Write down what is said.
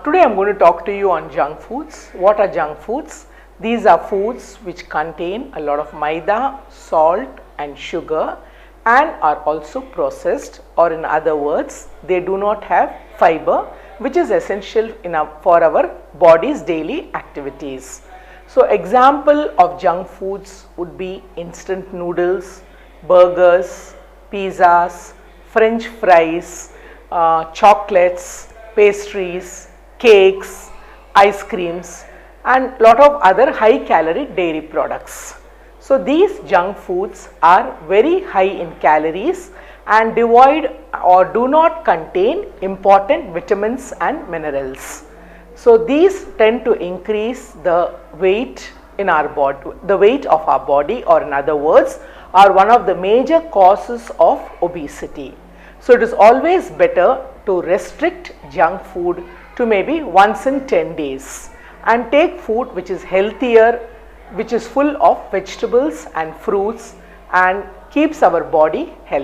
Today I am going to talk to you on junk foods. What are junk foods? These are foods which contain a lot of maida, salt and sugar and are also processed, or in other words they do not have fiber, which is essential for our body's daily activities. So example of junk foods would be instant noodles, burgers, pizzas, french fries, chocolates, pastries, cakes, ice creams and lot of other high calorie dairy products. So these junk foods are very high in calories and devoid or do not contain important vitamins and minerals. So these tend to increase the weight in our body, the weight of our body, or in other words are one of the major causes of obesity. So it is always better to restrict junk food to maybe once in 10 days and take food which is healthier, which is full of vegetables and fruits and keeps our body healthy.